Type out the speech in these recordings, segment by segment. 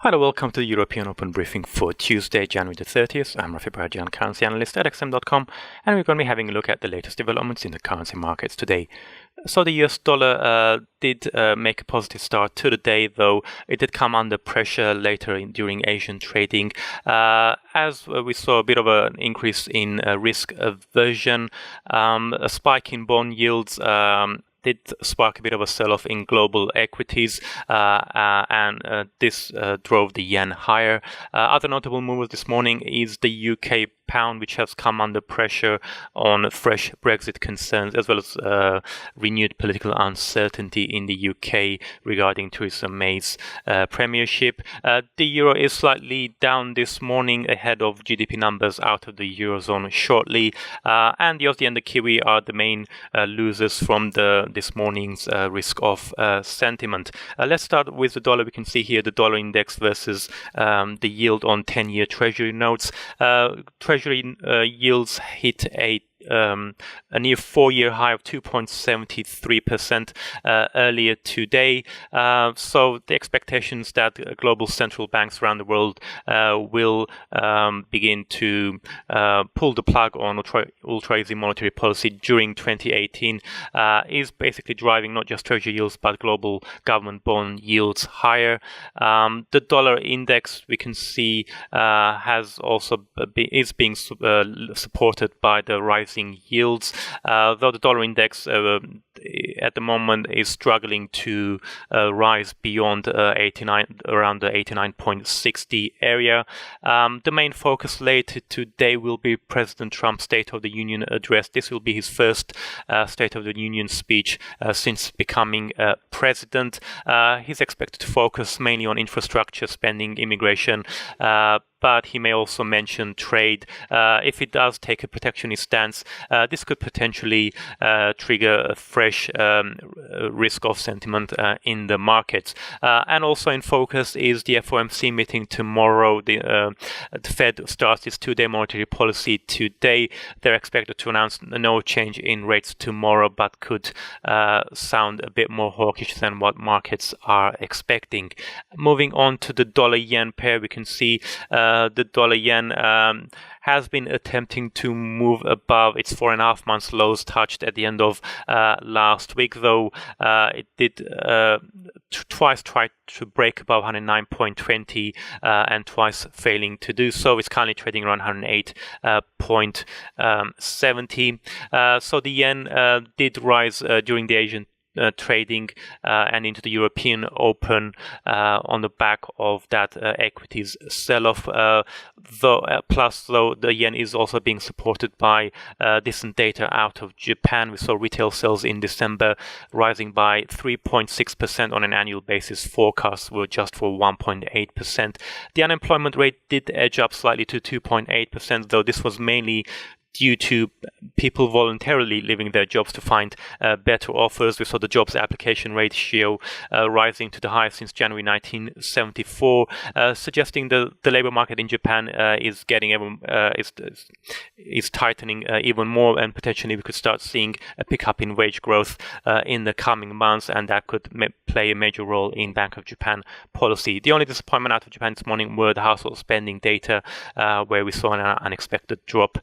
Hi and welcome to the European Open briefing for Tuesday, January the 30th. I'm Rafi Barajan, currency analyst at XM.com, and we're going to be having a look at the latest developments in the currency markets today. So the US dollar did make a positive start to the day, though it did come under pressure later during Asian trading, as we saw a bit of an increase in risk aversion, a spike in bond yields, did spark a bit of a sell-off in global equities, and this drove the yen higher. Other notable movers this morning is the UK pound, which has come under pressure on fresh Brexit concerns, as well as renewed political uncertainty in the UK regarding Theresa May's premiership. The euro is slightly down this morning ahead of GDP numbers out of the Eurozone shortly, and the Aussie and the Kiwi are the main losers from this morning's risk-off sentiment. Let's start with the dollar. We can see here the dollar index versus the yield on 10-year Treasury notes. Treasury yields hit a near 4-year high of 2.73% earlier today. So the expectations that global central banks around the world will begin to pull the plug on ultra easy monetary policy during 2018 is basically driving not just treasury yields but global government bond yields higher. The dollar index, we can see, has also is being supported by the rising yields, though the dollar index at the moment is struggling to rise beyond 89, around the 89.60 area. The main focus later today will be President Trump's State of the Union address. This will be his first State of the Union speech since becoming president. He's expected to focus mainly on infrastructure spending, immigration, but he may also mention trade. If he does take a protectionist stance, this could potentially trigger a fresh risk-off sentiment in the markets. And also in focus is the FOMC meeting tomorrow. The Fed starts its two-day monetary policy today. They're expected to announce no change in rates tomorrow, but could sound a bit more hawkish than what markets are expecting. Moving on to the dollar-yen pair, we can see the dollar-yen has been attempting to move above its 4.5 months lows touched at the end of last week, though it did twice try to break above 109.20 and twice failing to do so. It's currently trading around 108.70. So the yen did rise during the Asian trading and into the European Open on the back of that equities sell-off. Plus, the yen is also being supported by decent data out of Japan. We saw retail sales in December rising by 3.6% on an annual basis. Forecasts were just for 1.8%. The unemployment rate did edge up slightly to 2.8%, though this was mainly due to people voluntarily leaving their jobs to find better offers. We saw the jobs application ratio rising to the highest since January 1974, suggesting the labor market in Japan is getting is tightening even more, and potentially we could start seeing a pickup in wage growth in the coming months, and that could play a major role in Bank of Japan policy. The only disappointment out of Japan this morning were the household spending data, where we saw an unexpected drop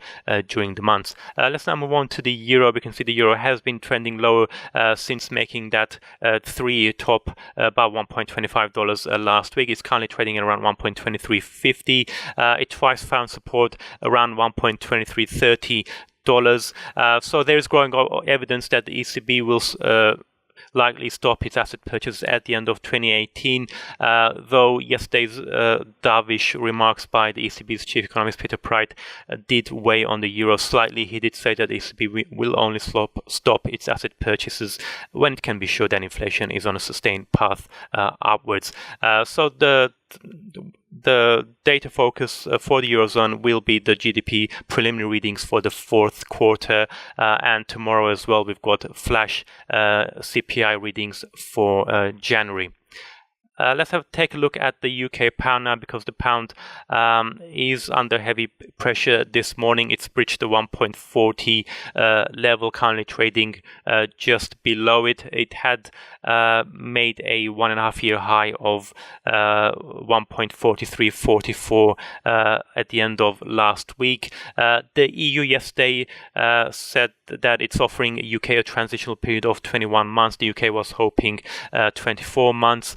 during the months. Let's now move on to the euro. We can see the euro has been trending lower since making that 3-year top about $1.25 last week. It's currently trading at around 1.2350. It twice found support around 1.2330. So there is growing evidence that the ECB will likely stop its asset purchase at the end of 2018, though yesterday's dovish remarks by the ECB's chief economist Peter Praet did weigh on the euro slightly. He did say that the ECB will only stop its asset purchases when it can be sure that inflation is on a sustained path upwards. So the data focus for the Eurozone will be the GDP preliminary readings for the fourth quarter, and tomorrow as well we've got flash CPI readings for January. let's take a look at the UK pound now, because the pound is under heavy pressure this morning. It's breached the 1.40 level, currently trading just below it. It had made a 1.5-year high of 1.4344 at the end of last week. The EU yesterday said that it's offering UK a transitional period of 21 months. The UK was hoping 24 months.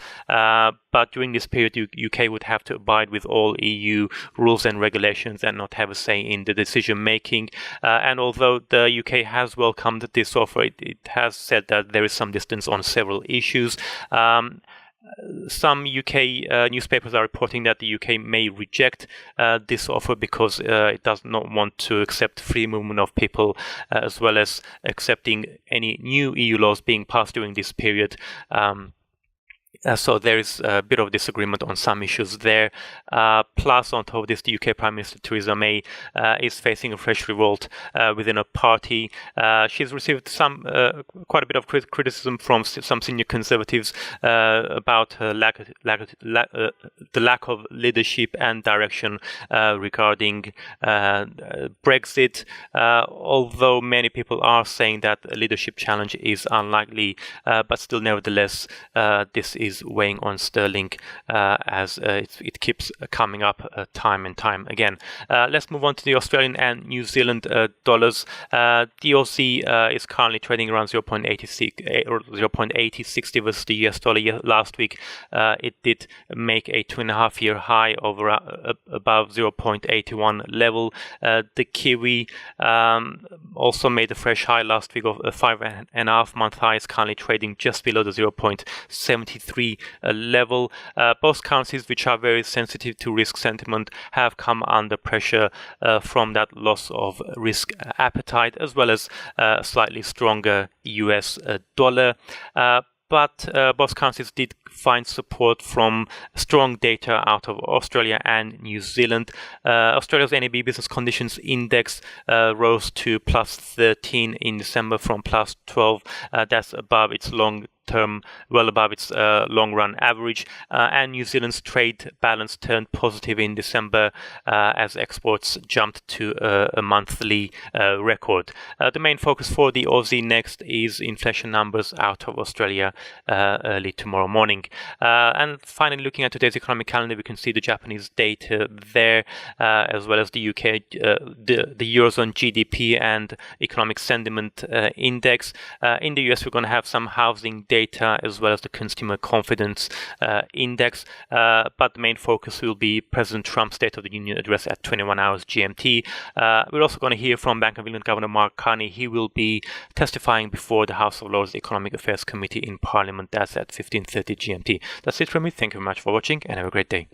But during this period, UK would have to abide with all EU rules and regulations and not have a say in the decision making. And although the UK has welcomed this offer, it has said that there is some distance on several issues. Some UK newspapers are reporting that the UK may reject this offer because it does not want to accept free movement of people, as well as accepting any new EU laws being passed during this period. So there is a bit of disagreement on some issues there. Plus, on top of this, the UK Prime Minister Theresa May is facing a fresh revolt within a party. She's received quite a bit of criticism from some senior Conservatives about her the lack of leadership and direction regarding Brexit. Although many people are saying that a leadership challenge is unlikely, but still, nevertheless, this is weighing on sterling as it keeps coming up time and time again. Let's move on to the Australian and New Zealand dollars. The Aussie is currently trading around 0.8060 versus the US dollar. Last week it did make a 2.5-year high of above 0.81 level. The Kiwi also made a fresh high last week of a 5.5-month high. Is currently trading just below the 0.73 level. Both currencies, which are very sensitive to risk sentiment, have come under pressure from that loss of risk appetite, as well as a slightly stronger US dollar. But both currencies did find support from strong data out of Australia and New Zealand. Australia's NAB Business Conditions Index rose to plus 13 in December from plus 12. That's above its well above its long-run average. And New Zealand's trade balance turned positive in December as exports jumped to a monthly record. The main focus for the Aussie next is inflation numbers out of Australia early tomorrow morning. And finally, looking at today's economic calendar, we can see the Japanese data there, as well as the UK, the Eurozone GDP and economic sentiment index. In the US, we're going to have some housing data as well as the consumer confidence index, but the main focus will be President Trump's State of the Union address at 21 hours GMT. We're also going to hear from Bank of England Governor Mark Carney. He will be testifying before the House of Lords Economic Affairs Committee in Parliament. That's at 15:30 GMT. That's it from me. Thank you very much for watching and have a great day.